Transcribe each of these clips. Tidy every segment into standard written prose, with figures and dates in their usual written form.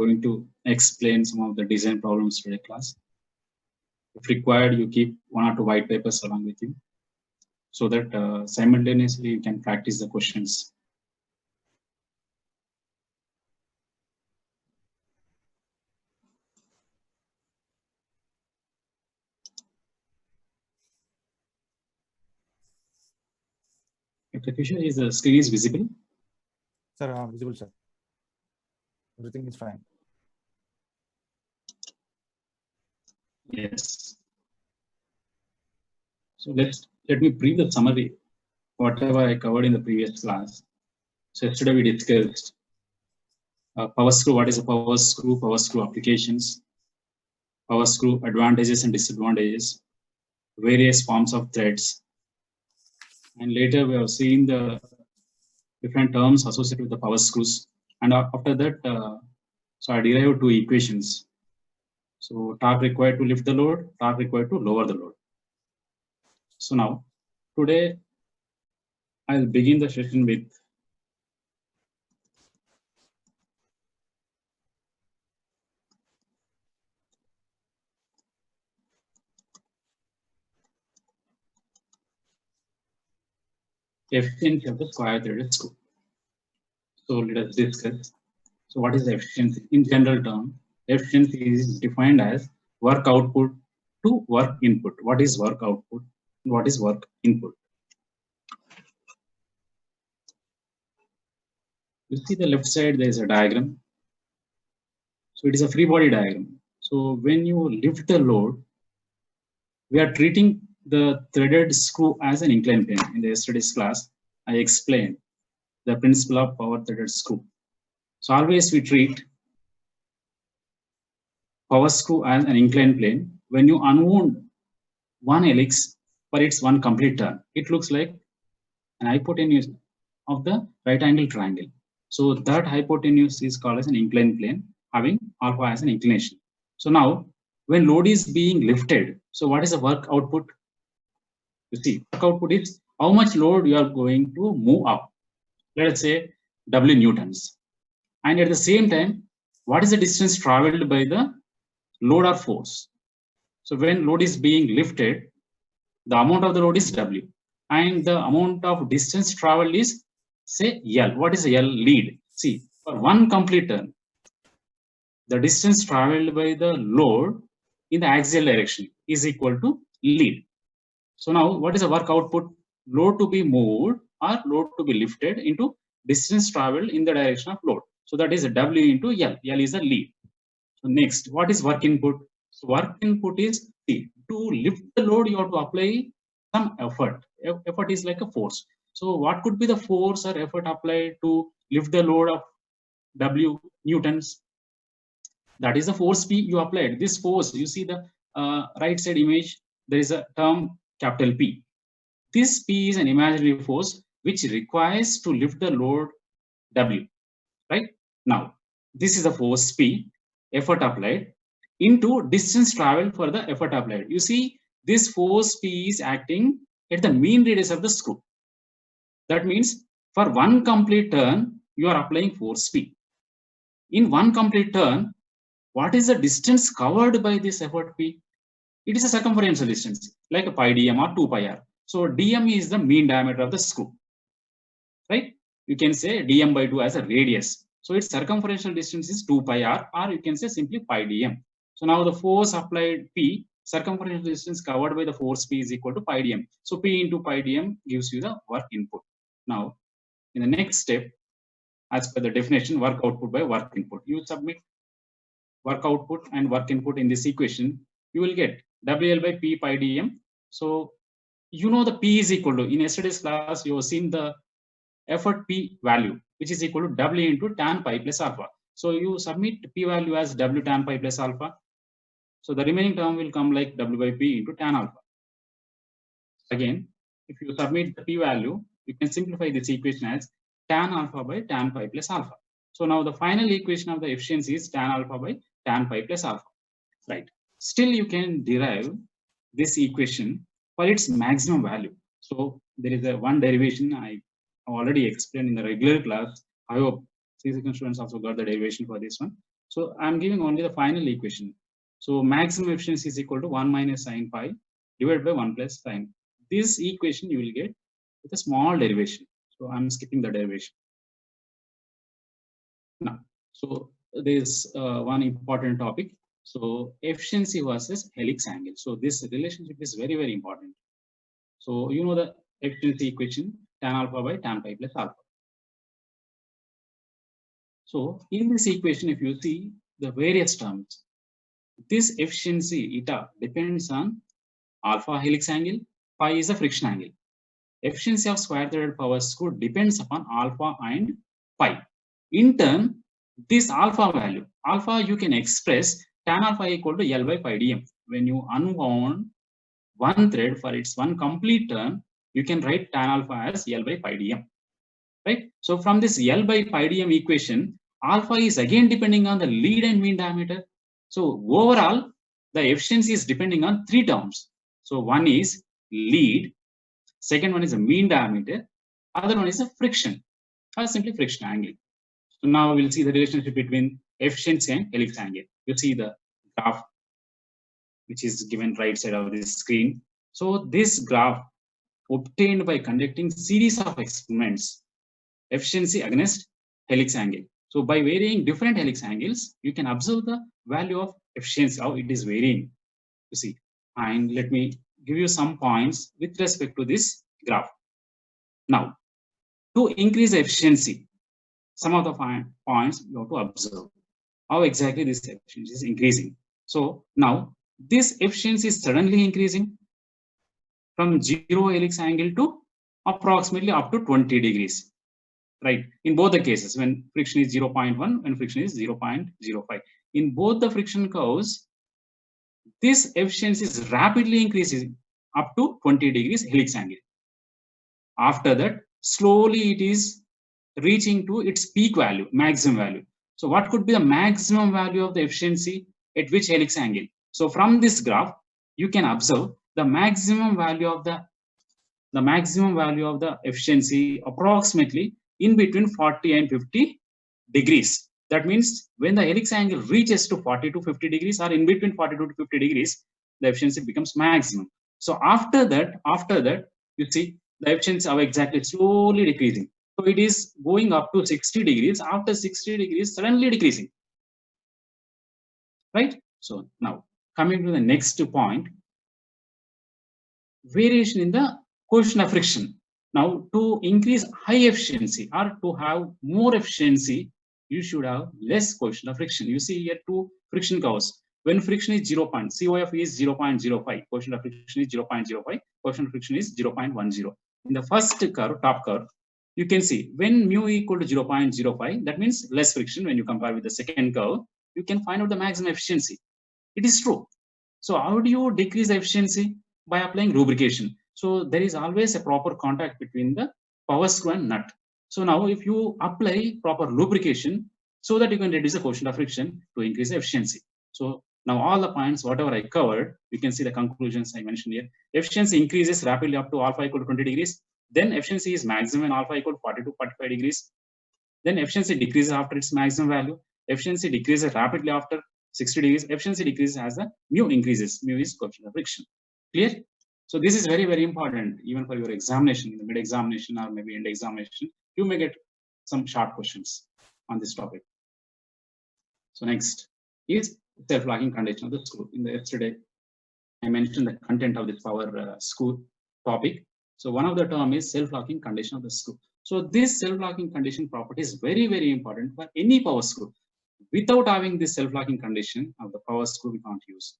going to explain some of the design problems today class. If required, you keep 1 or 2 white papers along with you, so that simultaneously you can practice the questions. Dr. Kishore, is the screen is visible? Sir, visible, sir. Everything is fine. Yes. So let me brief the summary, whatever I covered in the previous class. So yesterday we discussed power screw, what is a power screw applications, power screw advantages and disadvantages, various forms of threads. And later we have seen the different terms associated with the power screws. And after that, so I derived 2 equations. So torque required to lift the load, torque required to lower the load. So now, today, I'll begin the session with efficiency of the square threaded screw. So let us discuss. So what is the efficiency? In general term, efficiency is defined as work output to work input. What is work output? What is work input? You see the left side, there is a diagram. So it is a free body diagram. So when you lift the load, we are treating the threaded screw as an inclined plane. In the yesterday's class, I explained the principle of power threaded screw. So always we treat power screw as an inclined plane. When you unwound one helix for its one complete turn, it looks like an hypotenuse of the right angle triangle. So that hypotenuse is called as an inclined plane, having alpha as an inclination. So now, when load is being lifted, so what is the work output? You see, work output is how much load you are going to move up. Let us say W newtons. And at the same time, what is the distance traveled by the load or force? So when load is being lifted, the amount of the load is W. And the amount of distance traveled is, say, L. What is L? Lead. See, for one complete turn, the distance traveled by the load in the axial direction is equal to lead. So now, what is the work output? Load to be moved or load to be lifted into distance traveled in the direction of load. So that is W into L. L is the lead. So next, what is work input? So work input is, see, to lift the load, you have to apply some effort. Effort is like a force. So what could be the force or effort applied to lift the load of W newtons? That is the force P you applied. This force, you see the right side image, there is a term capital P. This P is an imaginary force which requires to lift the load W, right? Now, this is the force P, effort applied, into distance traveled for the effort applied. You see, this force P is acting at the mean radius of the screw. That means for one complete turn, you are applying force P. In one complete turn, what is the distance covered by this effort P? It is a circumferential distance, like a pi dm or 2 pi r. So dm is the mean diameter of the screw, right? You can say dm by 2 as a radius. So its circumferential distance is 2 pi r, or you can say simply pi dm. So now the force applied P, circumferential distance covered by the force P is equal to pi dm. So P into pi dm gives you the work input. Now, in the next step, as per the definition, work output by work input, you submit work output and work input in this equation, you will get WL by P pi dm. So you know the P is equal to, in yesterday's class, you have seen the effort P value, which is equal to W into tan pi plus alpha. So you submit P value as W tan pi plus alpha. So the remaining term will come like W by P into tan alpha. Again, if you submit the P value, you can simplify this equation as tan alpha by tan pi plus alpha. So now the final equation of the efficiency is tan alpha by tan pi plus alpha, right? Still you can derive this equation for its maximum value. So there is a one derivation I already explained in the regular class. I hope C-section students also got the derivation for this one. So I'm giving only the final equation. So maximum efficiency is equal to 1 minus sine phi divided by 1 plus sine. This equation you will get with a small derivation. So I'm skipping the derivation. Now, so there's one important topic. So efficiency versus helix angle. So this relationship is very, very important. So you know the efficiency equation, tan alpha by tan pi plus alpha. So in this equation, if you see the various terms, this efficiency eta depends on alpha helix angle, phi is a friction angle. Efficiency of square threaded power screw depends upon alpha and pi. In turn, this alpha value, alpha you can express tan alpha equal to L by pi dm. When you unwound one thread for its one complete turn, you can write tan alpha as L by pi dm. Right? So from this L by pi dm equation, alpha is again depending on the lead and mean diameter. So overall, the efficiency is depending on three terms. So one is lead, second one is a mean diameter, other one is a friction, or simply friction angle. So now we'll see the relationship between efficiency and helix angle. You see the graph which is given right side of this screen. So this graph obtained by conducting series of experiments, efficiency against helix angle. So by varying different helix angles, you can observe the value of efficiency, how it is varying. You see, and let me give you some points with respect to this graph. Now, to increase efficiency, some of the points you have to observe how exactly this efficiency is increasing. So now this efficiency is suddenly increasing from 0 helix angle to approximately up to 20 degrees, right? In both the cases, when friction is 0.1 and friction is 0.05. In both the friction curves, this efficiency is rapidly increasing up to 20 degrees helix angle. After that, slowly it is reaching to its peak value, maximum value. So what could be the maximum value of the efficiency at which helix angle? So from this graph, you can observe the maximum value of the efficiency approximately in between 40 and 50 degrees. That means when the helix angle reaches to 40 to 50 degrees or in between 42 to 50 degrees, the efficiency becomes maximum. So after that, you see the efficiency are exactly slowly decreasing. So it is going up to 60 degrees. After 60 degrees, suddenly decreasing. Right? So now coming to the next point, variation in the coefficient of friction. Now to increase high efficiency or to have more efficiency, you should have less coefficient of friction. You see here two friction curves. When friction is 0. COF is 0.05, coefficient of friction is 0.05, coefficient of friction is 0.10. In the first curve, top curve, you can see when mu equal to 0.05, that means less friction. When you compare with the second curve, you can find out the maximum efficiency. It is true. So how do you decrease the efficiency? By applying lubrication. So there is always a proper contact between the power screw and nut. So now if you apply proper lubrication, so that you can reduce the coefficient of friction to increase the efficiency. So now all the points, whatever I covered, you can see the conclusions I mentioned here. Efficiency increases rapidly up to alpha equal to 20 degrees. Then efficiency is maximum when alpha equal to 40 to 45 degrees. Then efficiency decreases after its maximum value. Efficiency decreases rapidly after 60 degrees. Efficiency decreases as the mu increases. Mu is coefficient of friction. Clear? So this is very, very important even for your examination, in the mid examination or maybe end examination. You may get some short questions on this topic. So next is self-locking condition of the screw. In the yesterday, I mentioned the content of this power screw topic. So one of the term is self-locking condition of the screw. So this self-locking condition property is very, very important for any power screw. Without having this self-locking condition of the power screw, we can't use.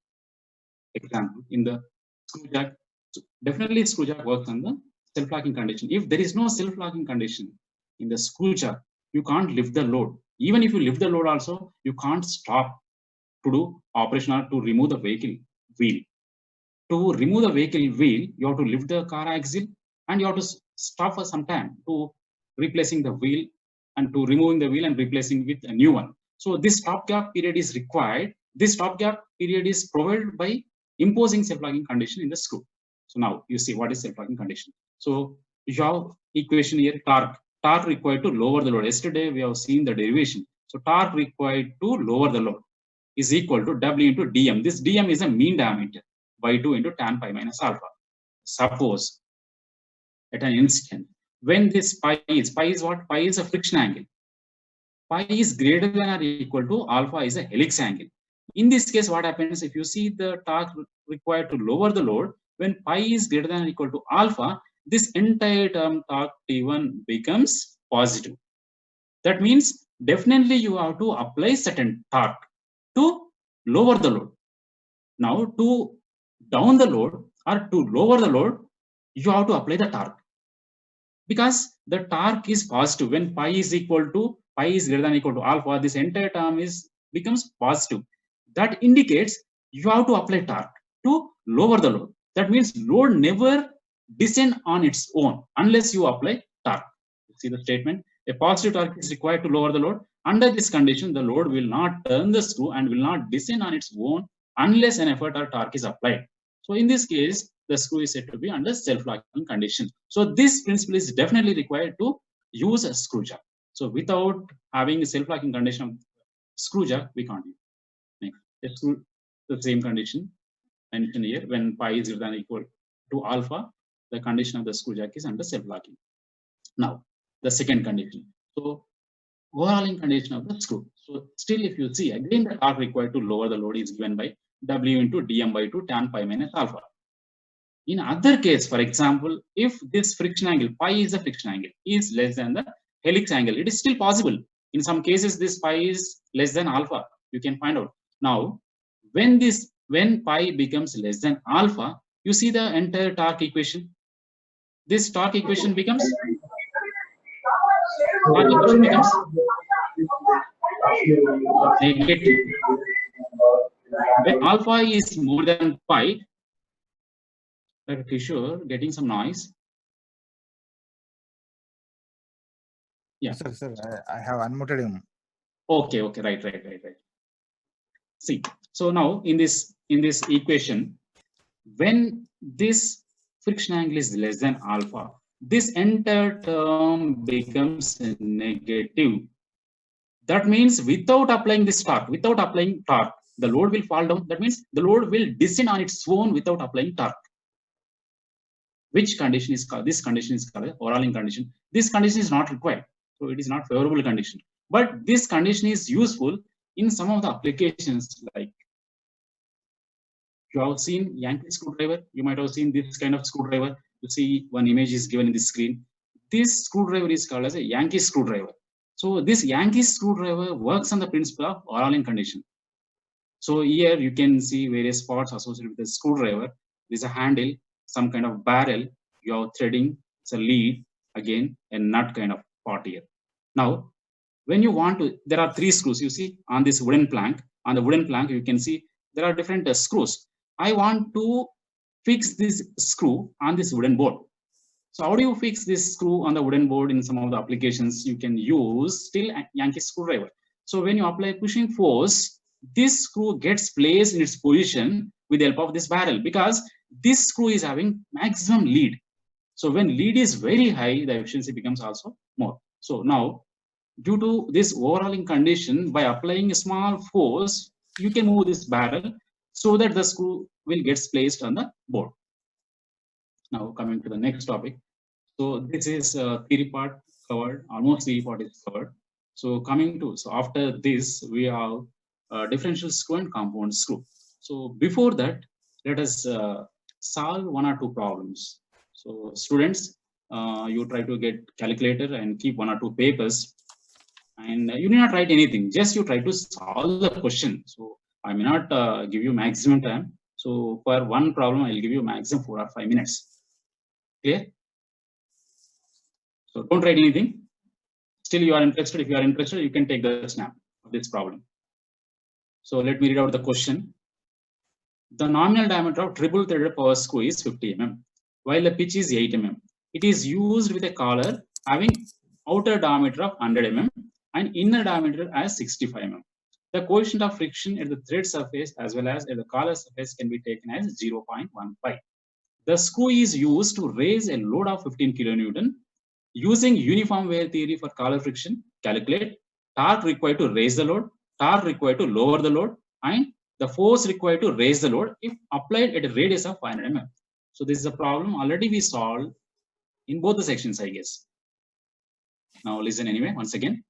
Example, in the screw jack, so definitely screw jack works on the self-locking condition. If there is no self-locking condition in the screw jack, you can't lift the load. Even if you lift the load also, you can't stop to do operation or to remove the vehicle wheel. To remove the vehicle wheel, you have to lift the car axle and you have to stop for some time to replacing the wheel and to removing the wheel and replacing with a new one. So this stopgap period is required. This stopgap period is provided by imposing self-locking condition in the screw. So now you see what is self-locking condition. So you have equation here, torque required to lower the load. Yesterday we have seen the derivation. So torque required to lower the load is equal to W into dm. This dm is a mean diameter by 2 into tan pi minus alpha. Suppose at an instant when this pi is what? Pi is a friction angle. Pi is greater than or equal to alpha is a helix angle. In this case, what happens if you see the torque required to lower the load when pi is greater than or equal to alpha, this entire term torque T1 becomes positive. That means definitely you have to apply certain torque to lower the load. Now to down the load or to lower the load, you have to apply the torque. Because the torque is positive when pi is greater than or equal to alpha, this entire term becomes positive. That indicates you have to apply torque to lower the load. That means load never descend on its own unless you apply torque. See the statement, a positive torque is required to lower the load. Under this condition, the load will not turn the screw and will not descend on its own unless an effort or torque is applied. So in this case, the screw is said to be under self-locking condition. So this principle is definitely required to use a screw jack. So without having a self-locking condition of screw jack, we can't use. Next, screw the same condition mentioned here when pi is greater than or equal to alpha, the condition of the screw jack is under self-locking. Now, the second condition. So overhauling condition of the screw. So still if you see again the torque required to lower the load is given by W into dm by 2 tan pi minus alpha. In other case, for example, if this friction angle, pi is the friction angle, is less than the helix angle, it is still possible. In some cases, this pi is less than alpha. You can find out. Now, when pi becomes less than alpha, you see the entire torque equation. This torque equation becomes negative. When alpha is more than pi, Kishore, getting some noise. Yeah. Sir, I have unmuted him. Okay, right. See, so now in this equation, when this friction angle is less than alpha, this entire term becomes negative. That means without applying this torque, the load will fall down. That means the load will descend on its own without applying torque. Which condition is called? This condition is called overhauling condition. This condition is not required, so it is not favorable condition. But this condition is useful in some of the applications, like you have seen Yankee screwdriver. You might have seen this kind of screwdriver. You see one image is given in the screen. This screwdriver is called as a Yankee screwdriver. So this Yankee screwdriver works on the principle of overhauling condition. So here you can see various parts associated with the screwdriver. There's a handle, some kind of barrel, you have threading, it's a lead, again a nut kind of part here. Now, when you want to, there are 3 screws you see on this wooden plank. On the wooden plank, you can see there are different screws. I want to fix this screw on this wooden board. So how do you fix this screw on the wooden board? In some of the applications, you can use still a Yankee screwdriver. So when you apply pushing force, this screw gets placed in its position with the help of this barrel, because this screw is having maximum lead. So when lead is very high, the efficiency becomes also more. So now, due to this overhauling condition, by applying a small force, you can move this barrel so that the screw will get placed on the board. Now coming to the next topic. So this is theory part covered, almost theory part is covered. So coming to, so after this, we have differential screw and compound screw. So before that, let us solve 1 or 2 problems. So students, you try to get calculator and keep 1 or 2 papers, and you need not write anything, just you try to solve the question. So I may not give you maximum time. So for one problem, I'll give you maximum 4 or 5 minutes. Clear? So don't write anything. Still you are interested. If you are interested, you can take the snap of this problem. So let me read out the question. The nominal diameter of triple threaded power screw is 50 mm, while the pitch is 8 mm. It is used with a collar having outer diameter of 100 mm and inner diameter as 65 mm. The coefficient of friction at the thread surface as well as at the collar surface can be taken as 0.15. The screw is used to raise a load of 15 kN. Using uniform wear theory for collar friction, calculate torque required to raise the load, torque required to lower the load, and the force required to raise the load if applied at a radius of 500 mm. So this is a problem already we solved in both the sections, I guess. Now listen anyway, once again.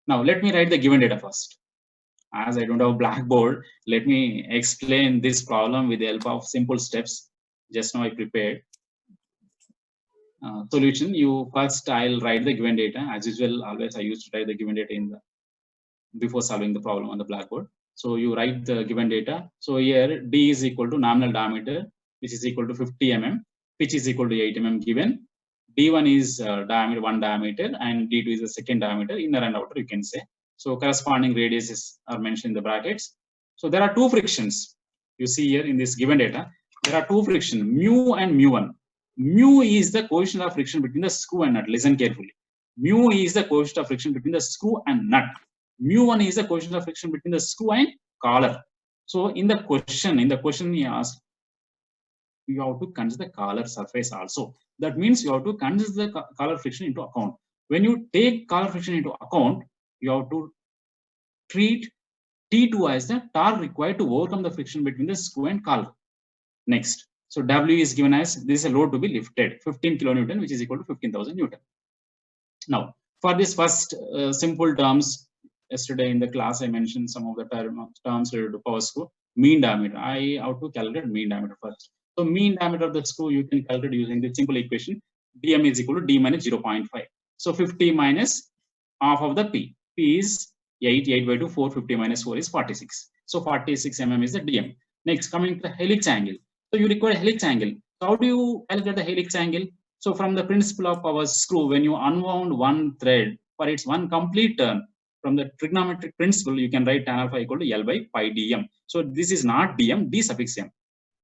Now let me write the given data first. As I don't have a blackboard, let me explain this problem with the help of simple steps. Just now I prepared. Solution, you first I'll write the given data. As usual, always I used to write the given data in the before solving the problem on the blackboard. So you write the given data. So here D is equal to nominal diameter, which is equal to 50 mm, pitch is equal to 8 mm given. D1 is diameter, one diameter, and D2 is the second diameter, inner and outer, you can say. So corresponding radiuses are mentioned in the brackets. So there are two frictions. You see here in this given data, there are two frictions, mu and mu1. Mu is the coefficient of friction between the screw and nut. Listen carefully. Mu is the coefficient of friction between the screw and nut. Mu1 is the coefficient of friction between the screw and collar. So in the question he asked, you have to consider the collar surface also. That means you have to consider the collar friction into account. When you take collar friction into account, you have to treat T2 as the torque required to overcome the friction between the screw and collar. Next, so W is given as this is a load to be lifted, 15 kilonewton, which is equal to 15,000 Newton. Now, for this first simple terms, yesterday in the class I mentioned some of the terms related to power screw. Mean diameter, I have to calculate mean diameter first. So mean diameter of the screw you can calculate using the simple equation. Dm is equal to D minus 0.5. So 50 minus half of the P. P is 8 by 2, 4, 50 minus 4 is 46. So 46 mm is the Dm. Next, coming to the helix angle. So you require helix angle. So how do you calculate the helix angle? So from the principle of power screw, when you unwound one thread for its one complete turn, from the trigonometric principle, you can write tan alpha equal to L by pi dm. So this is not dm, d suffix m.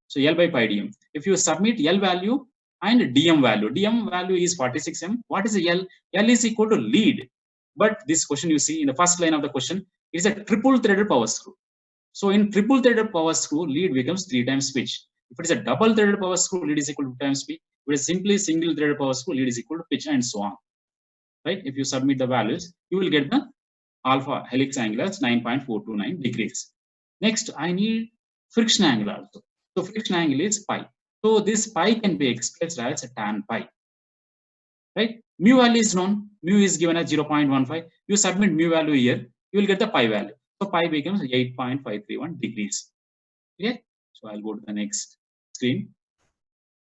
So L by pi dm. If you submit L value and dm value is 46m. What is the L? L is equal to lead. But this question you see in the first line of the question is a triple threaded power screw. So in triple threaded power screw, lead becomes 3 times pitch. If it is a double threaded power screw, lead is equal to 2 times pitch. If it is simply single threaded power screw, lead is equal to pitch, and so on. Right? If you submit the values, you will get the alpha helix angle as 9.429 degrees. Next, I need friction angle also. So friction angle is pi. So this pi can be expressed as tan pi. Right? Mu value is known. Mu is given as 0.15. You submit mu value here, you will get the pi value. So pi becomes 8.531 degrees. Clear? So I'll go to the next screen.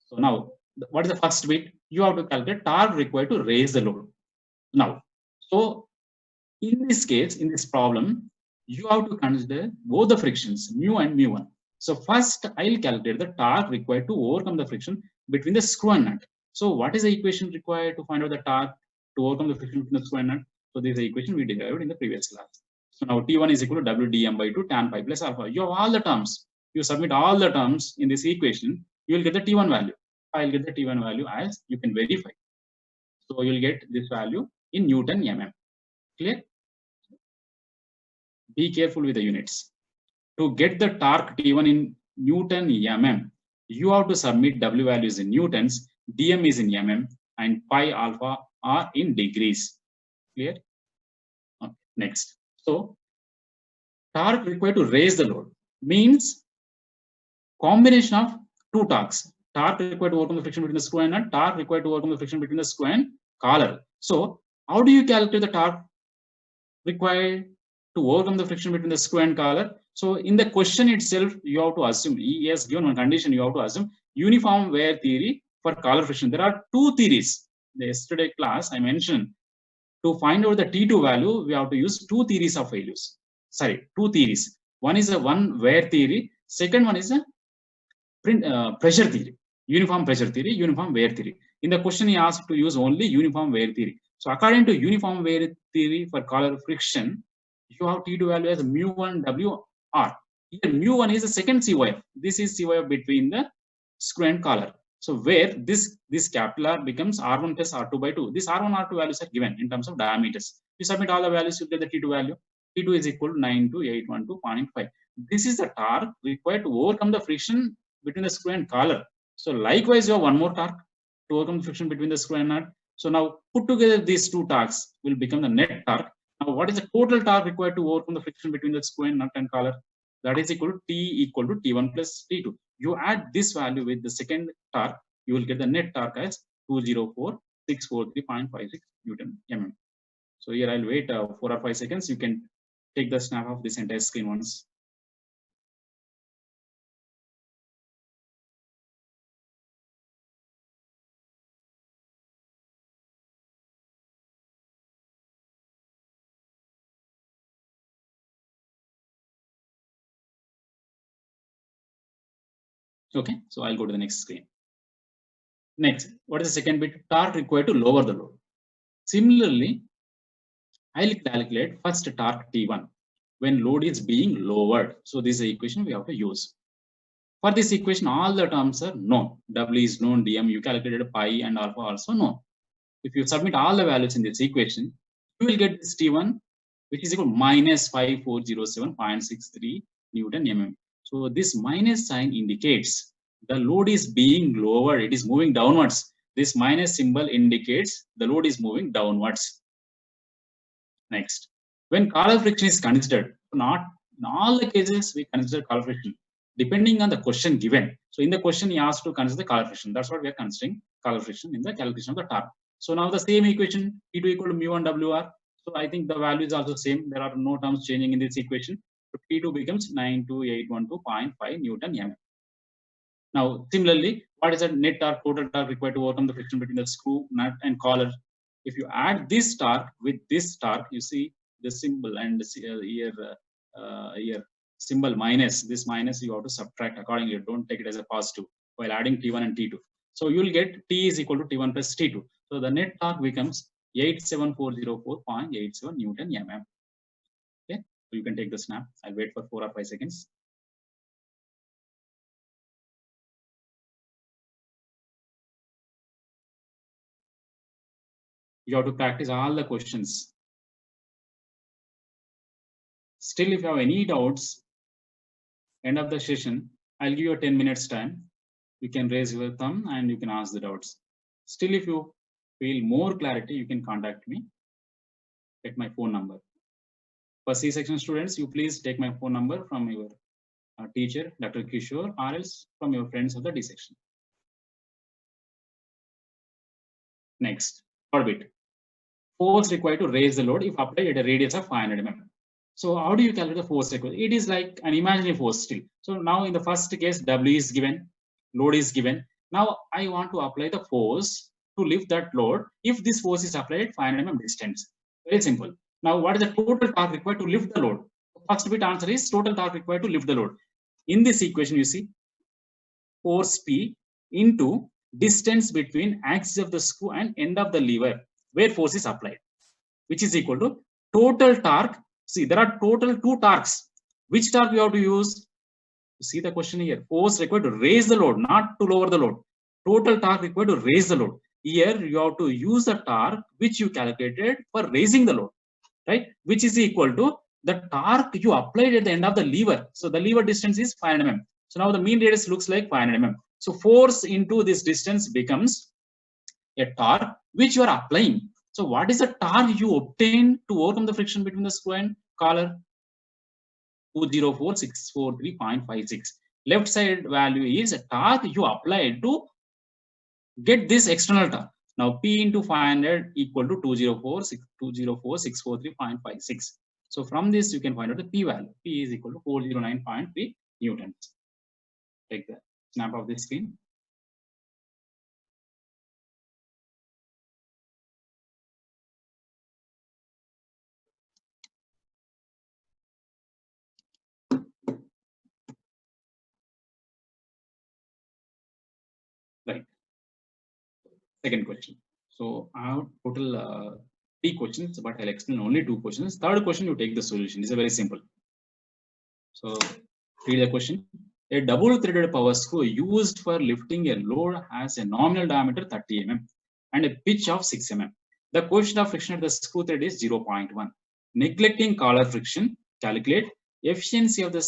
So now, what is the first bit? You have to calculate torque required to raise the load. Now, so in this case, in this problem, you have to consider both the frictions, mu and mu1. So first, I'll calculate the torque required to overcome the friction between the screw and nut. So what is the equation required to find out the torque to overcome the friction between the screw and nut? So this is the equation we derived in the previous class. So now T1 is equal to W dm by 2 tan pi plus alpha. You have all the terms. You submit all the terms in this equation, you will get the T1 value. I'll get the T1 value as you can verify. So you'll get this value in Newton mm. Clear? Be careful with the units. To get the torque T1 in Newton mm, you have to submit W values in newtons, dm is in mm, and pi alpha are in degrees. Clear? Okay, next. So torque required to raise the load means combination of two torques. Torque required to overcome the friction between the screw and nut, torque required to overcome the friction between the screw and collar. So how do you calculate the torque required to overcome the friction between the screw and collar? So in the question itself, you have to assume, he has given one condition, you have to assume uniform wear theory for collar friction. There are two theories. In the yesterday class, I mentioned to find out the T2 value, we have to use two theories of values. Sorry, two theories. One is a one wear theory. Second one is a pressure theory. Uniform pressure theory, uniform wear theory. In the question, he asked to use only uniform wear theory. So according to uniform wear theory for collar friction, you have T2 value as mu1 WR. Here mu1 is the second CYF. This is CYF between the screw and collar. So where this capital R becomes R1 plus R2 by 2. This R1, R2 values are given in terms of diameters. You submit all the values, you get the T2 value. T2 is equal to 92812.5. This is the torque required to overcome the friction between the screw and collar. So likewise, you have one more torque to overcome the friction between the screw and nut. So now put together these two torques will become the net torque. Now Now, what is the total torque required to overcome the friction between the screw and nut and collar? That is equal to T equal to T1 plus T2. You add this value with the second torque, you will get the net torque as 204,643.56 Newton mm. So here I'll wait 4 or 5 seconds. You can take the snap of this entire screen once. Okay, so I'll go to the next screen. Next, what is the second bit? Torque required to lower the load. Similarly, I'll calculate first torque T1 when load is being lowered. So this is the equation we have to use. For this equation, all the terms are known. W is known, dm, you calculated pi and alpha also known. If you submit all the values in this equation, you will get this T1, which is equal to minus 5407.63 Newton mm. So this minus sign indicates the load is being lowered. It is moving downwards. This minus symbol indicates the load is moving downwards. Next, when collar friction is considered, not in all the cases we consider collar friction, depending on the question given. So in the question, he asked to consider the collar friction. That's what we are considering collar friction in the calculation of the torque. So now the same equation, T2 equal to mu1 WR. So I think the value is also same. There are no terms changing in this equation. So T2 becomes 92812.5 Newton mm. Now, similarly, what is the net torque, total torque required to overcome the friction between the screw, nut, and collar? If you add this torque with this torque, you see the symbol and here symbol minus. This minus you have to subtract accordingly. Don't take it as a positive while adding T1 and T2. So you will get T is equal to T1 plus T2. So the net torque becomes 87404.87 Newton mm. Okay, so you can take the snap. I'll wait for 4 or 5 seconds. You have to practice all the questions. Still, if you have any doubts, end of the session, I'll give you a 10 minutes time. You can raise your thumb and you can ask the doubts. Still, if you feel more clarity, you can contact me at my phone number. For C-section students, you please take my phone number from your teacher, Dr. Kishore, or else from your friends of the D-section. Next, orbit. Force required to raise the load if applied at a radius of 500 mm. So how do you calculate the force required? It is like an imaginary force still. So now in the first case, W is given, load is given. Now I want to apply the force to lift that load if this force is applied at 500 mm distance. Very simple. Now what is the total torque required to lift the load? The first bit answer is total torque required to lift the load. In this equation, you see force P into distance between axis of the screw and end of the lever where force is applied, which is equal to total torque. See, there are total 2 torques. Which torque we have to use? See the question here. Force required to raise the load, not to lower the load. Total torque required to raise the load. Here you have to use the torque which you calculated for raising the load, right? Which is equal to the torque you applied at the end of the lever. So the lever distance is 500 mm. So now the mean radius looks like 500 mm. So force into this distance becomes a torque which you are applying. So what is the torque you obtain to overcome the friction between the screw and collar? 204,643.56. Left side value is a torque you applied to get this external torque. Now P into 500 equal to 204,643.56. So from this you can find out the P value. P is equal to 409.3 newtons. Take the snap of the screen. Right. Second question. So I have total 3 questions, but I'll explain only 2 questions. Third question, you take the solution. It's a very simple. So read the question. A double-threaded power screw used for lifting a load has a nominal diameter 30 mm and a pitch of 6 mm. The coefficient of friction at the screw thread is 0.1. Neglecting collar friction, calculate efficiency of the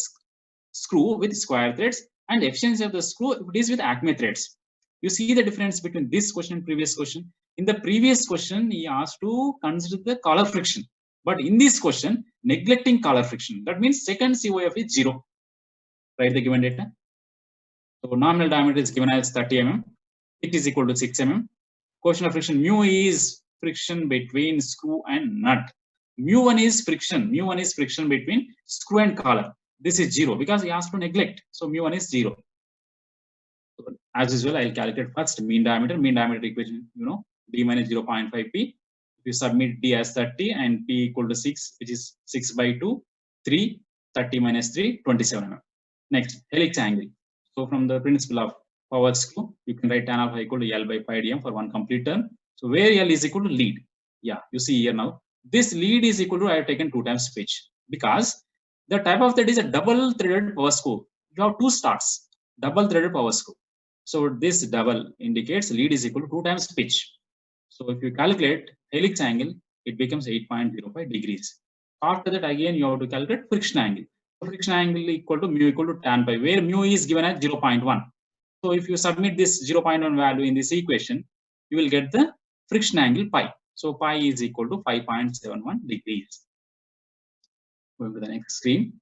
screw with square threads and efficiency of the screw if it is with Acme threads. You see the difference between this question and previous question. In the previous question, he asked to consider the collar friction. But in this question, neglecting collar friction, that means second COF is 0. Write the given data. So nominal diameter is given as 30 mm. It is equal to 6 mm. Coefficient of friction mu is friction between screw and nut. Mu1 is friction. Mu1 is friction between screw and collar. This is 0 because he asked to neglect. So mu1 is 0. So as usual, I'll calculate first mean diameter. Mean diameter equation, d minus 0.5p. If you submit d as 30 and p equal to 6, which is 6 by 2, 3, 30 minus 3, 27 mm. Next, helix angle. So from the principle of power screw, you can write tan alpha equal to L by pi dm for one complete term. So where L is equal to lead. Yeah, you see here now. This lead is equal to, I have taken 2 times pitch because the type of thread is a double threaded power screw. You have 2 starts, double threaded power screw. So this double indicates lead is equal to 2 times pitch. So if you calculate helix angle, it becomes 8.05 degrees. After that, again, you have to calculate friction angle. Friction angle equal to mu equal to tan pi, where mu is given as 0.1. So if you submit this 0.1 value in this equation, you will get the friction angle pi. So pi is equal to 5.71 degrees. Going to the next screen.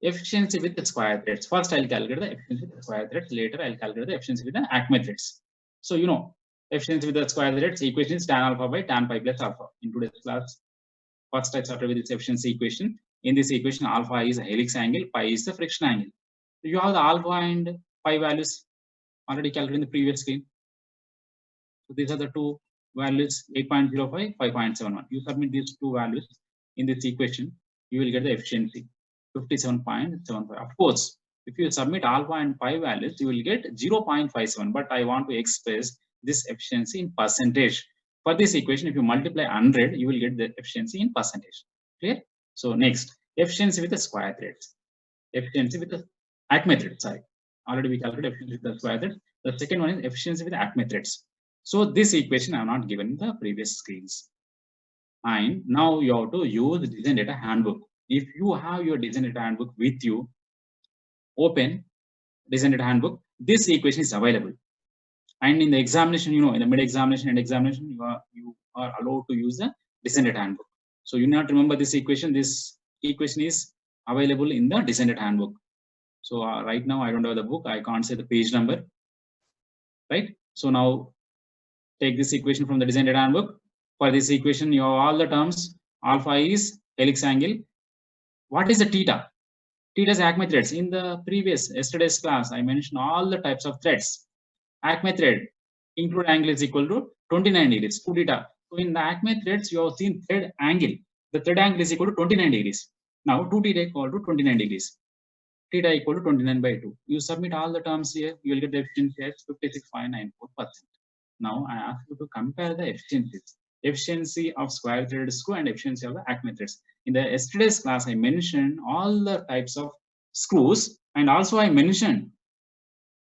Efficiency with the square threads. First, I'll calculate the efficiency with the square threads. Later, I'll calculate the efficiency with the Acme threads. So, efficiency with the square threads equation is tan alpha by tan pi plus alpha. In today's class, first I started with this efficiency equation. In this equation, alpha is a helix angle, pi is the friction angle. So you have the alpha and pi values already calculated in the previous screen. So these are the two values, 8.05, 5.71. You submit these two values in this equation, you will get the efficiency, 57.75. Of course, if you submit alpha and pi values, you will get 0.57. But I want to express this efficiency in percentage. For this equation, if you multiply 100, you will get the efficiency in percentage. Clear? So next, efficiency with the square threads. Efficiency with the Acme threads. Sorry, already we calculated efficiency with the square threads. The second one is efficiency with the Acme threads. So this equation I have not given in the previous screens. And now you have to use the design data handbook. If you have your design data handbook with you, open design data handbook. This equation is available. And in the examination, in the mid-examination and examination, you are allowed to use the design data handbook. So you need to remember this equation. This equation is available in the design data handbook. So right now I don't have the book. I can't say the page number. Right. So now take this equation from the design data handbook. For this equation, you have all the terms. Alpha is helix angle. What is the theta? Theta is Acme threads. In the yesterday's class, I mentioned all the types of threads. Acme thread include angle is equal to 29 degrees, 2 theta. So in the Acme threads, you have seen thread angle. The thread angle is equal to 29 degrees. Now 2 theta equal to 29 degrees. Theta equal to 29 by 2. You submit all the terms here, you will get the efficiency as 56.94%. Now I ask you to compare the efficiencies. Efficiency of square threaded screw and efficiency of the Acme threads. In the yesterday's class, I mentioned all the types of screws, and also I mentioned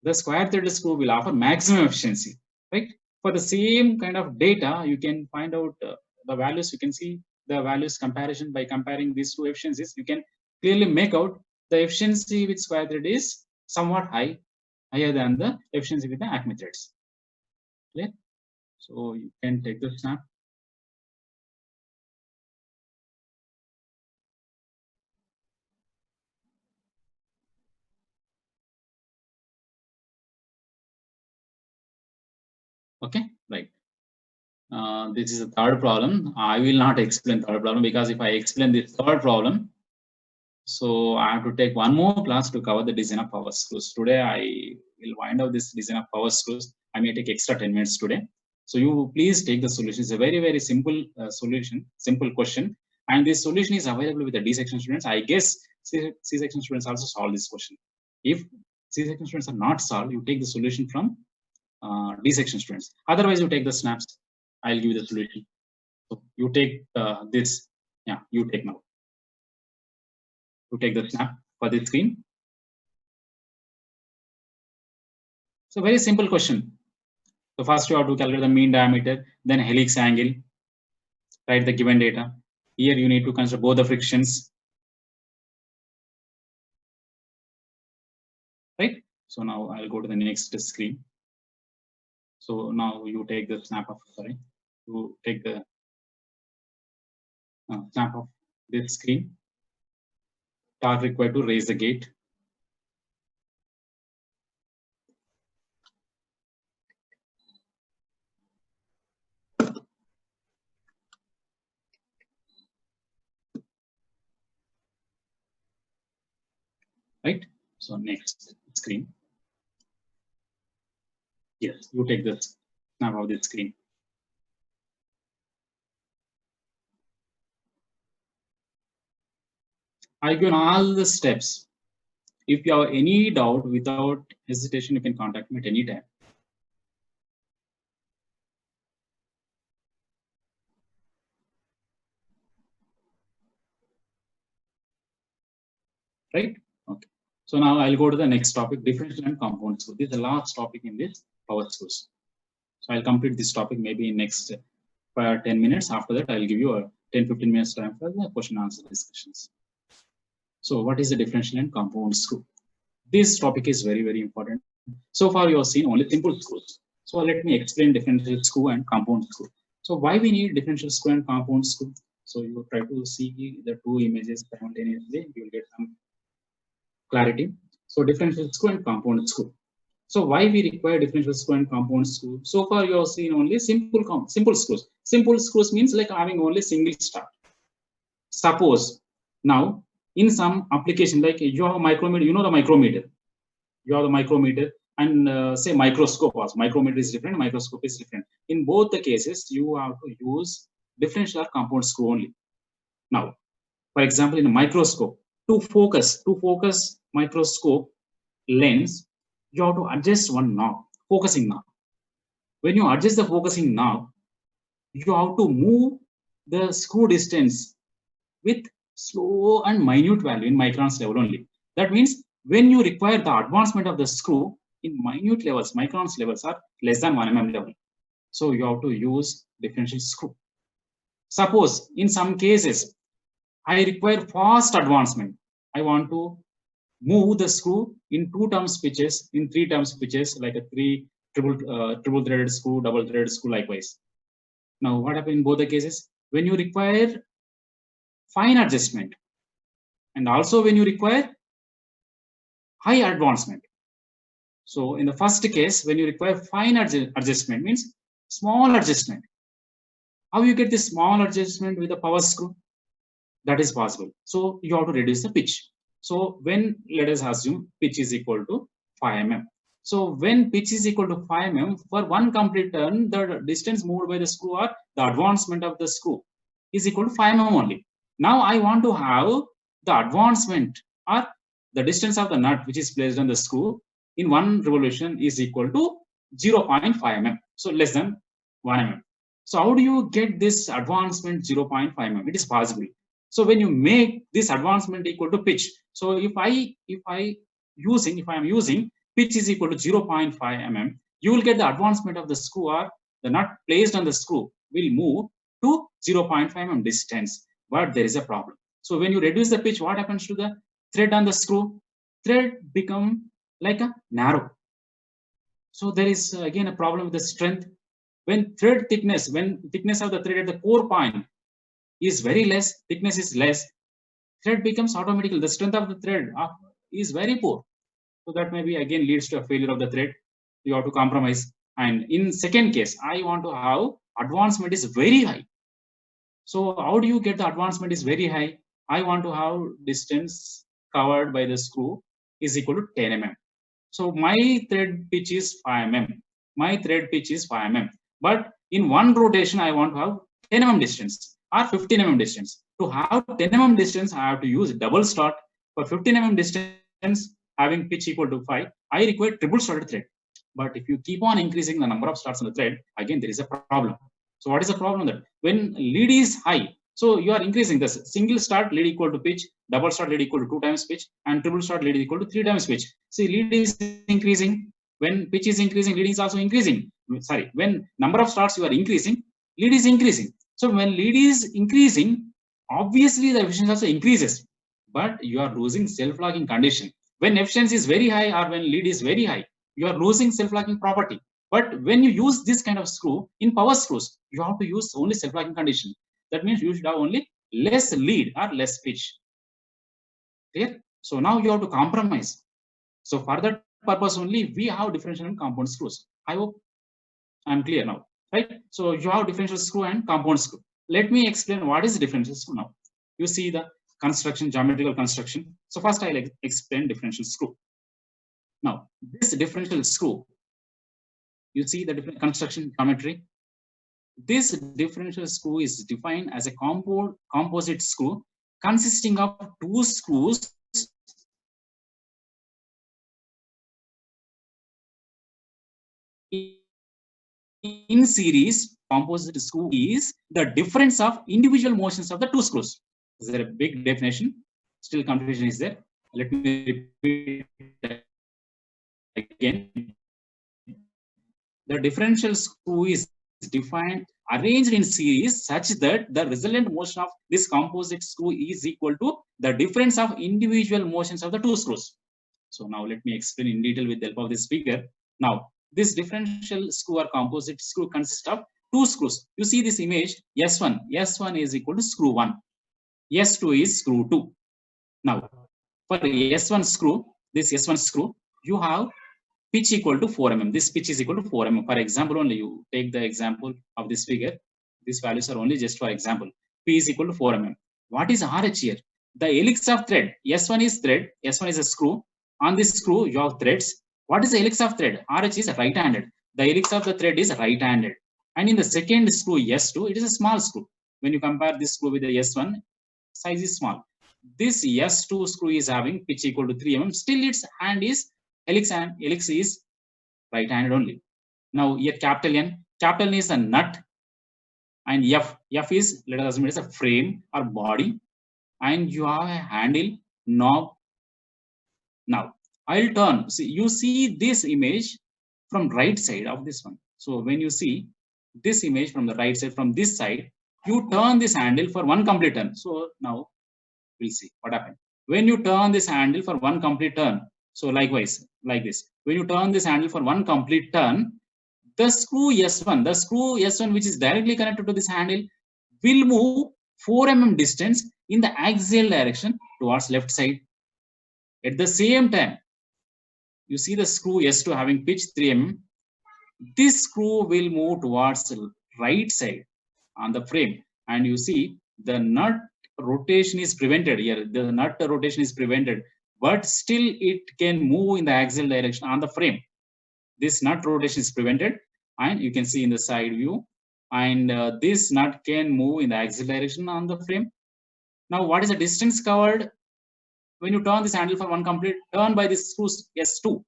the square threaded screw will offer maximum efficiency, right? For the same kind of data, you can find out the values. You can see the values comparison by comparing these two efficiencies. You can clearly make out the efficiency with square thread is somewhat higher than the efficiency with the Acme threads. Clear? So you can take the snap. Okay, right. This is the third problem. I will not explain third problem because if I explain this third problem, so I have to take one more class to cover the design of power screws. Today I will wind up this design of power screws. I may take extra 10 minutes today. So you please take the solution. It's a very, very simple solution, simple question. And this solution is available with the D section students. I guess C section students also solve this question. If C section students are not solved, you take the solution from D section students. Otherwise, you take the snaps. I'll give you the solution. So you take this. Yeah, you take now. To take the snap for this screen. So very simple question. So first you have to calculate the mean diameter, then helix angle, write the given data. Here you need to consider both the frictions. Right? So now I'll go to the next screen. So now you take the snap of, you take the Snap of this screen. Torque required to raise the gate. Right. So next screen. Yes, you take the snap of the screen. I've given all the steps. If you have any doubt, without hesitation, you can contact me at any time. Right? Okay. So now I'll go to the next topic, differential and compound screw. This is the last topic in this power screws. So I'll complete this topic maybe in next 5 or 10 minutes. After that, I'll give you a 10-15 minutes time for the question answer discussions. So what is the differential and compound screw? This topic is very, very important. So far, you have seen only simple screws. So let me explain differential screw and compound screw. So why we need differential screw and compound screw? So you try to see the two images simultaneously, you will get some clarity. So differential screw and compound screw. So why we require differential screw and compound screw? So far you have seen only simple screws. Simple screws means like having only single start. Suppose now in some application like you have a micrometer, you know the micrometer. You have the micrometer and say microscope also. Micrometer is different, microscope is different. In both the cases, you have to use differential or compound screw only. Now, for example, in a microscope, to focus microscope lens, you have to adjust one knob, focusing knob. When you adjust the focusing knob, you have to move the screw distance with slow and minute value in microns level only. That means when you require the advancement of the screw in minute levels, microns levels are less than 1 mm level. So you have to use differential screw. Suppose in some cases, I require fast advancement. I want to move the screw in 2-term pitches, in 3-term pitches, like a triple threaded screw, double threaded screw, likewise. Now, what happens in both the cases? When you require fine adjustment, and also when you require high advancement. So in the first case, when you require fine adjustment, means small adjustment. How you get this small adjustment with a power screw? That is possible. So you have to reduce the pitch. So when, let us assume pitch is equal to 5 mm. So when pitch is equal to 5 mm, for one complete turn, the distance moved by the screw or the advancement of the screw is equal to 5 mm only. Now I want to have the advancement or the distance of the nut which is placed on the screw in one revolution is equal to 0.5 mm. So less than 1 mm. So how do you get this advancement 0.5 mm? It is possible. So when you make this advancement equal to pitch, so if I am using pitch is equal to 0.5 mm, you will get the advancement of the screw or the nut placed on the screw will move to 0.5 mm distance. But there is a problem. So when you reduce the pitch, what happens to the thread on the screw? Thread become like a narrow. So there is again a problem with the strength. When thickness of the thread at the core point is very less, thickness is less, thread becomes automatically, the strength of the thread is very poor. So that maybe again leads to a failure of the thread. You have to compromise. And in second case, I want to have advancement is very high. So how do you get the advancement is very high? I want to have distance covered by the screw is equal to 10 mm. So my thread pitch is 5 mm. But in one rotation, I want to have 10 mm distance or 15 mm distance. To have 10 mm distance, I have to use double start. For 15 mm distance, having pitch equal to 5, I require triple started thread. But if you keep on increasing the number of starts on the thread, again, there is a problem. So what is the problem? That when lead is high, so you are increasing this single start lead equal to pitch, double start lead equal to 2 times pitch, and triple start lead equal to 3 times pitch. See, lead is increasing. When pitch is increasing, lead is also increasing. Sorry, when number of starts you are increasing, lead is increasing. So when lead is increasing, obviously the efficiency also increases, but you are losing self-locking condition. When efficiency is very high or when lead is very high, you are losing self-locking property. But when you use this kind of screw in power screws, you have to use only self-locking condition. That means you should have only less lead or less pitch. Clear? So now you have to compromise. So for that purpose only, we have differential and compound screws. I hope I'm clear now, right? So you have differential screw and compound screw. Let me explain what is differential screw now. You see the construction, geometrical construction. So first I'll explain differential screw. Now, this differential screw, you see the different construction geometry. This differential screw is defined as a composite screw consisting of two screws in series. Composite screw is the difference of individual motions of the two screws. Is there a big definition? Still confusion is there. Let me repeat again. The differential screw is defined, arranged in series such that the resultant motion of this composite screw is equal to the difference of individual motions of the two screws. So now let me explain in detail with the help of this figure. Now, this differential screw or composite screw consists of two screws. You see this image, S1. S1 is equal to screw 1. S2 is screw 2. Now, for S1 screw, this S1 screw, you have pitch equal to 4 mm. This pitch is equal to 4 mm. For example, only you take the example of this figure. These values are only just for example. P is equal to 4 mm. What is RH here? The helix of thread. S1 is thread. S1 is a screw. On this screw, you have threads. What is the helix of thread? RH is right-handed. The helix of the thread is right-handed. And in the second screw, S2, it is a small screw. When you compare this screw with the S1, size is small. This S2 screw is having pitch equal to 3 mm. Still, its hand is helix, and helix is right-handed only. Now, here capital N is a nut, and F is, let us assume it is a frame or body, and you have a handle, knob. Now, I'll turn. See, you see this image from right side of this one. So when you see this image from the right side, from this side, you turn this handle for one complete turn. So now we'll see what happened. When you turn this handle for one complete turn, so likewise, like this, when you turn this handle for one complete turn, the screw S1 which is directly connected to this handle will move 4 mm distance in the axial direction towards left side. At the same time, you see the screw S2 having pitch 3 mm. This screw will move towards right side on the frame, and you see the nut rotation is prevented here. The nut rotation is prevented, but still it can move in the axial direction on the frame. This nut rotation is prevented, and you can see in the side view, and this nut can move in the axial direction on the frame. Now, what is the distance covered when you turn this handle for one complete turn by this screw S2?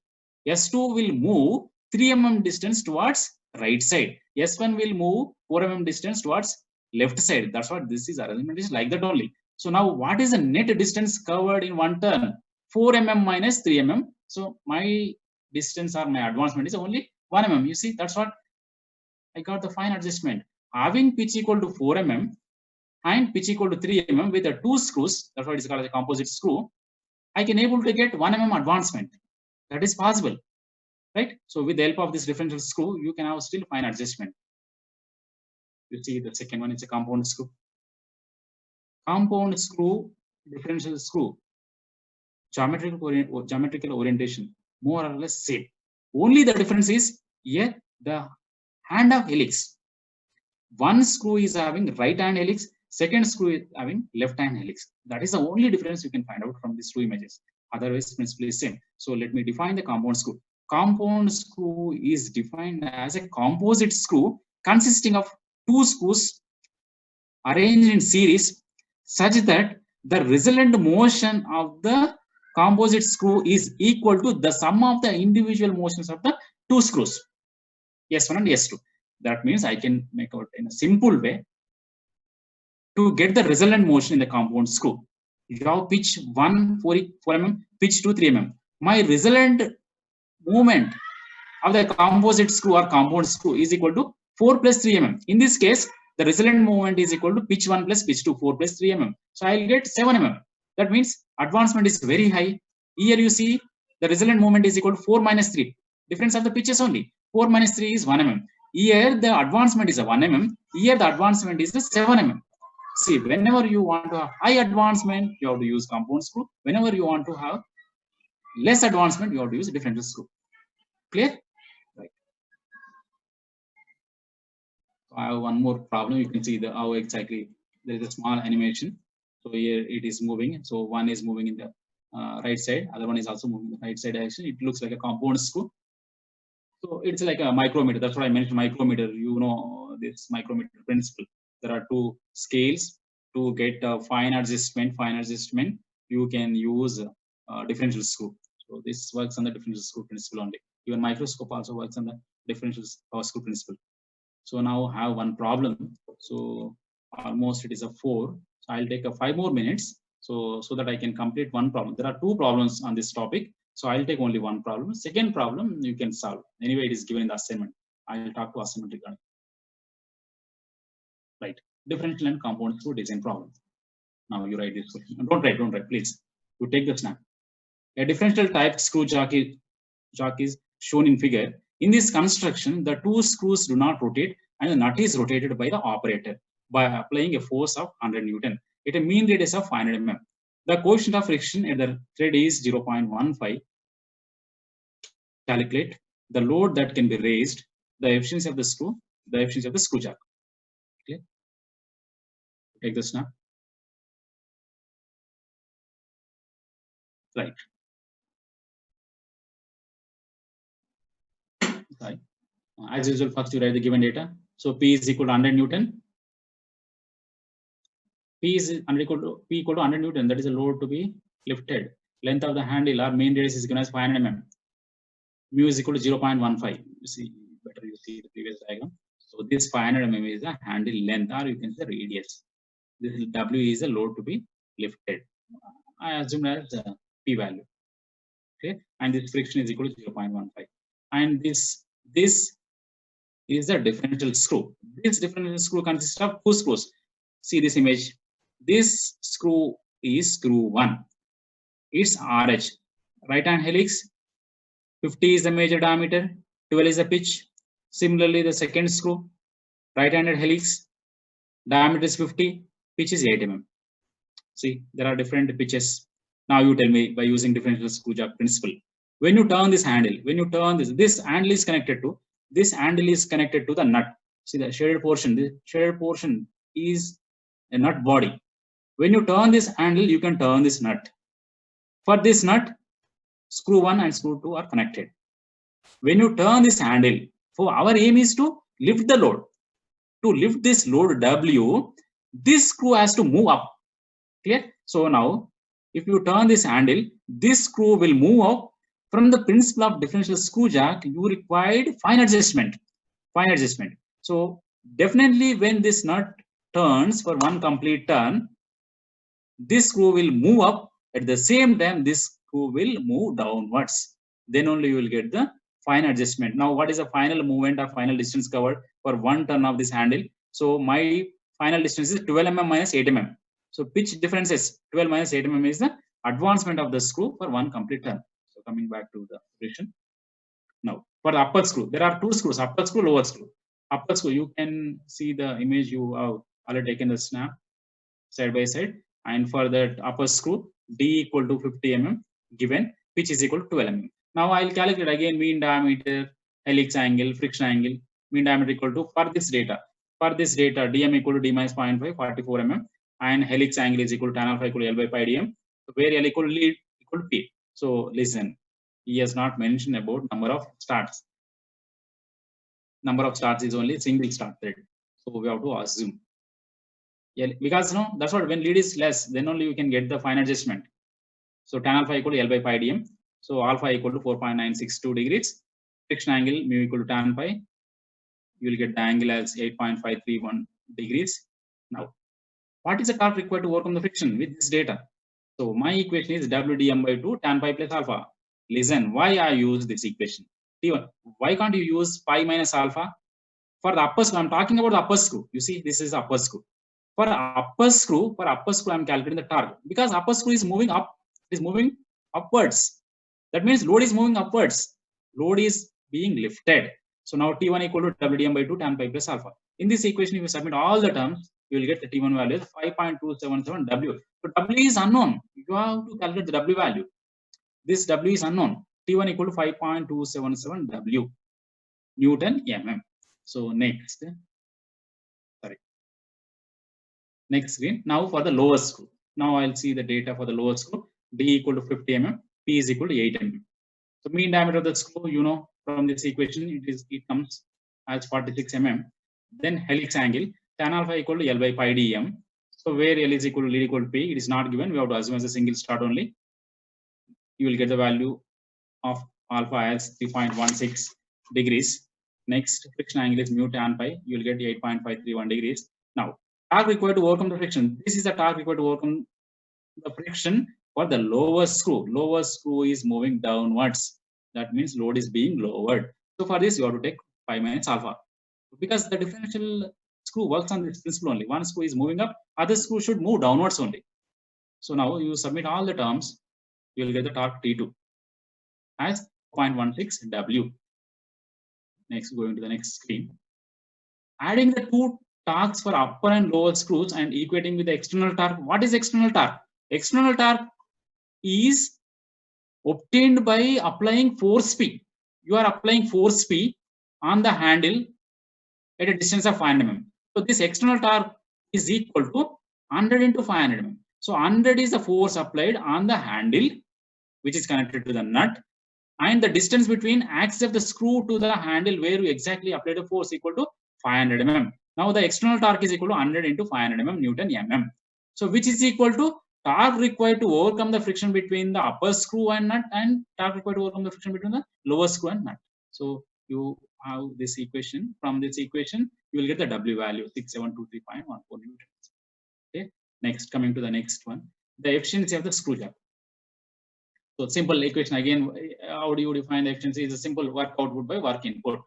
S2 will move 3 mm distance towards right side. S1 will move 4 mm distance towards left side. That's what this is. Arrangement is like that only. So now, what is the net distance covered in one turn? 4 mm minus 3 mm. So my distance or my advancement is only 1 mm. You see, that's what I got the fine adjustment. Having pitch equal to 4 mm and pitch equal to 3 mm with the two screws, that's what is called as a composite screw, I can able to get 1 mm advancement. That is possible, right? So with the help of this differential screw, you can have still fine adjustment. You see the second one is a compound screw. Compound screw, differential screw, geometrical orientation, more or less same. Only the difference is here the hand of helix. One screw is having right hand helix, second screw is having left hand helix. That is the only difference you can find out from these two images. Otherwise, principle is same. So let me define the compound screw. Compound screw is defined as a composite screw consisting of two screws arranged in series such that the resultant motion of the composite screw is equal to the sum of the individual motions of the two screws, S1 and S2. That means I can make out in a simple way to get the resultant motion in the compound screw. You have pitch 1 4 mm, pitch 2 3 mm. My resultant movement of the composite screw or compound screw is equal to 4 plus 3 mm. In this case, the resultant movement is equal to pitch 1 plus pitch 2, 4 plus 3 mm. So I'll get 7 mm. That means advancement is very high. Here you see the resultant movement is equal to 4 minus 3. Difference of the pitches only. 4 minus 3 is 1 mm. Here the advancement is a 1 mm. Here the advancement is a 7 mm. See, whenever you want to have high advancement, you have to use compound screw. Whenever you want to have less advancement, you have to use differential screw. Clear? Right. So I have one more problem. You can see how exactly there is a small animation. So here it is moving. So one is moving in the right side, other one is also moving in the right side direction. It looks like a compound screw. So it's like a micrometer. That's what I mentioned, micrometer. You know this micrometer principle. There are two scales to get fine adjustment. Fine adjustment, you can use differential screw. So this works on the differential screw principle only. Even microscope also works on the differential screw principle. So now I have one problem. So almost it is a 4. So I'll take a 5 more minutes. So that I can complete one problem. There are two problems on this topic. So I'll take only one problem. Second problem you can solve. Anyway, it is given in the assignment. I'll talk to assignment regarding. Right. Differential and compound screw design problem. Now you write this question. Don't write, please. You take the snap. A differential type screw jack is shown in figure. In this construction, the two screws do not rotate and the nut is rotated by the operator by applying a force of 100 Newton at a mean radius of 500 mm. The coefficient of friction at the thread is 0.15. Calculate the load that can be raised, the efficiency of the screw jack. Okay. Take this now. Right. Right. As usual, first you write the given data. So P is equal to 100 Newton. P is equal to 100 Newton. That is a load to be lifted. Length of the handle or main radius is given as 500 mm. Mu is equal to 0.15. You see, better you see the previous diagram. So this 500 mm is the handle length, or you can say radius. This is W is the load to be lifted. I assume as P value. Okay, and this friction is equal to 0.15. And this is the differential screw. This differential screw consists of two screws. See this image. This screw is screw 1. It's RH. Right hand helix. 50 is the major diameter. 12 is the pitch. Similarly, the second screw, right-handed helix, diameter is 50. Pitch is 8 mm. See, there are different pitches. Now you tell me by using differential screw jack principle. When you turn this handle, this handle is connected to the nut. See the shaded portion. The shaded portion is a nut body. When you turn this handle, you can turn this nut. For this nut, screw 1 and screw 2 are connected. When you turn this handle, for our aim is to lift the load. To lift this load W, this screw has to move up. Clear? So now, if you turn this handle, this screw will move up. From the principle of differential screw jack, you required fine adjustment. So definitely when this nut turns for one complete turn, this screw will move up. At the same time, this screw will move downwards. Then only you will get the fine adjustment. Now, what is the final movement or final distance covered for one turn of this handle? So my final distance is 12 mm minus 8 mm. So pitch difference is 12 minus 8 mm is the advancement of the screw for one complete turn. So coming back to the operation. Now, for the upper screw, there are two screws, upper screw, lower screw. Upper screw, you can see the image, you have already taken the snap side by side. And for that upper screw, D equal to 50 mm given, pitch is equal to 12 mm. Now I'll calculate again mean diameter, helix angle, friction angle, mean diameter equal to, for this data, dm equal to d minus 0.5, 44 mm, and helix angle is equal to tan alpha equal to L by pi dm, where L equal to P. So listen, he has not mentioned about number of starts. Number of starts is only single start thread. So we have to assume. Yeah, because no, that's what, when lead is less, then only you can get the fine adjustment. So tan alpha equal to L by pi dm. So alpha equal to 4.962 degrees. Friction angle mu equal to tan pi. You will get the angle as 8.531 degrees. Now, what is the torque required to overcome the friction with this data? So my equation is WDM by 2 tan pi plus alpha. Listen, why I use this equation? T1, why can't you use pi minus alpha? For the upper screw, I'm talking about the upper screw. You see, this is the upper screw. For upper screw, I'm calculating the torque because upper screw is moving up. It is moving upwards. That means load is moving upwards. Load is being lifted. So now T1 equal to WDM by 2 tan pi plus alpha. In this equation, if you submit all the terms, you will get the T1 value is 5.277 W. So W is unknown. You have to calculate the W value. This W is unknown. T1 equal to 5.277 W Newton mm. So next screen. Now for the lower screw. Now I'll see the data for the lower screw. D equal to 50 mm, P is equal to 8 mm. So mean diameter of the screw, you know, from this equation, it comes as 46 mm. Then helix angle, tan alpha equal to L by pi dm. So where L is equal to lead equal to P, it is not given. We have to assume as a single start only. You will get the value of alpha as 3.16 degrees. Next friction angle is mu tan pi. You will get 8.531 degrees. Now, torque required to overcome the friction. This is the torque required to overcome the friction for the lower screw. Lower screw is moving downwards. That means load is being lowered. So for this, you have to take pi minus alpha. Because the differential screw works on this principle only. One screw is moving up, other screw should move downwards only. So now you submit all the terms, you will get the torque T2 as 0.16 W. Next, going to the next screen. Adding the two torques for upper and lower screws and equating with the external torque. What is external torque? External torque is obtained by applying force P. You are applying force P on the handle at a distance of 500 mm. So this external torque is equal to 100 into 500 mm. So 100 is the force applied on the handle, which is connected to the nut, and the distance between axis of the screw to the handle where we exactly apply the force equal to 500 mm. Now the external torque is equal to 100 into 500 mm Newton mm. So which is equal to torque required to overcome the friction between the upper screw and nut, and torque required to overcome the friction between the lower screw and nut. So you have this equation. From this equation, you will get the W value 6723.14 newtons. Okay. Next, coming to the next one, the efficiency of the screw job. So simple equation again. How do you define the efficiency? Is a simple work output by work input.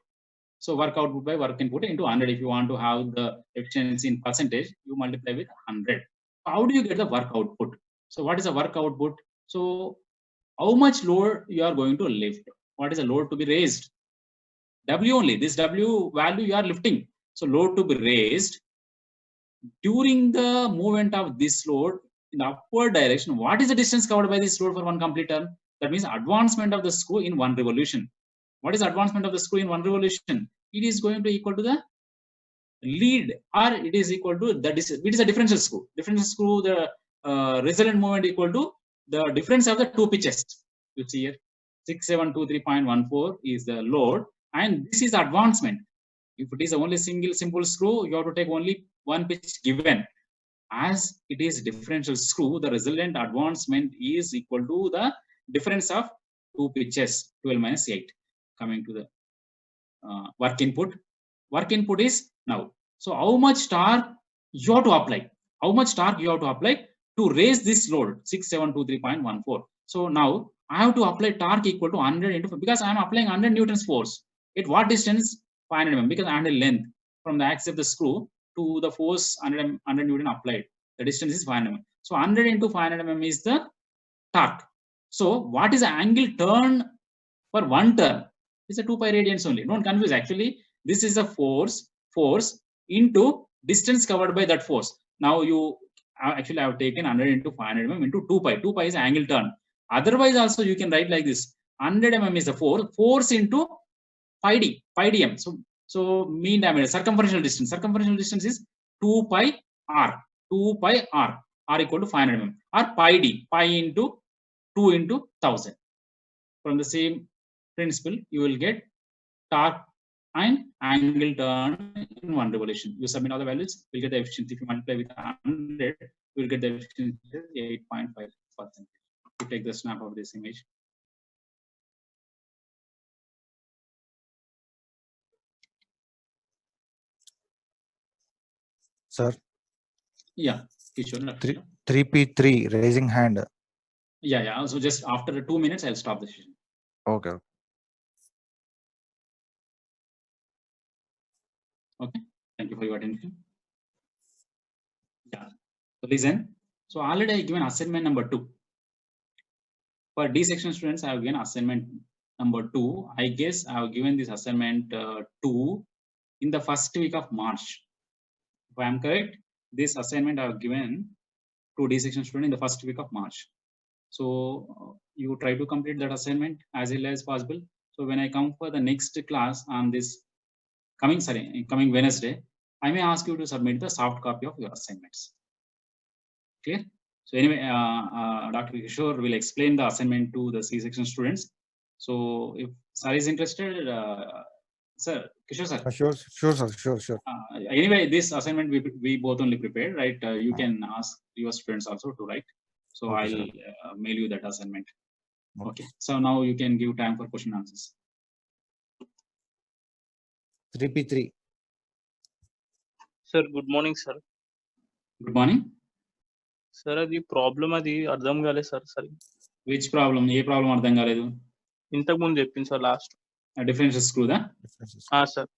So work output by work input into 100. If you want to have the efficiency in percentage, you multiply with 100. How do you get the work output? So what is the work output? So how much load you are going to lift? What is the load to be raised? W only. This W value you are lifting. So load to be raised during the movement of this load in the upward direction. What is the distance covered by this load for one complete turn? That means advancement of the screw in one revolution. What is advancement of the screw in one revolution? It is going to equal to the lead, or it is equal to the distance. It is a differential screw. Differential screw, the resultant movement equal to the difference of the two pitches. You see here, 6723.14 is the load, and this is advancement. If it is only single simple screw, you have to take only one pitch given. As it is differential screw, the resultant advancement is equal to the difference of two pitches, 12 minus 8. Coming to the work input. Work input is now. So how much torque you have to apply? How much torque you have to apply to raise this load 6723.14? So now I have to apply torque equal to 100 into, because I am applying 100 newtons force. At what distance? 500 mm, because 100 length from the axis of the screw to the force 100 newton applied. The distance is 500 mm. So 100 into 500 mm is the torque. So what is the angle turn for one turn? It's a 2 pi radians only. Don't confuse. Actually, this is a force into distance covered by that force. Now you actually have taken 100 into 500 mm into 2 pi. 2 pi is angle turn. Otherwise, also you can write like this: 100 mm is the force into pi dm. So mean diameter, circumferential distance. Circumferential distance is 2 pi r. 2 pi r. R equal to 500 mm. Or pi d. Pi into 2 into 1000. From the same principle, you will get torque and angle turn in one revolution. You submit all the values, you will get the efficiency. If you multiply with 100, you will get the efficiency 8.5%. You take the snap of this image. Sir. Yeah. 3P3 raising hand. Yeah. So just after 2 minutes, I'll stop the session. Okay. Okay. Thank you for your attention. Yeah. So listen. So already I given assignment number 2. For D section students, I have given assignment number 2. I guess I have given this assignment 2 in the first week of March. If I am correct, this assignment I have given to D section student in the first week of March. So you try to complete that assignment as early as possible. So when I come for the next class on this coming Wednesday, I may ask you to submit the soft copy of your assignments. Clear? So anyway, Dr. Kishore will explain the assignment to the C section students. So if sir is interested, sir, Kishore sir. Sure, sir. Anyway, this assignment we both only prepared, right? You can ask your students also to write. So Okay, I'll mail you that assignment. Okay. Okay. So now you can give time for question answers. 3P3. Sir, good morning, sir. Good morning. Sir, అది problem అది అర్థం కాలేదు sir. సరే, Which problem? A problem అర్థం కాలేదు? ఇంతకు ముందు చెప్పింది సార్ లాస్ట్. Differential screw దా? Differences. సార్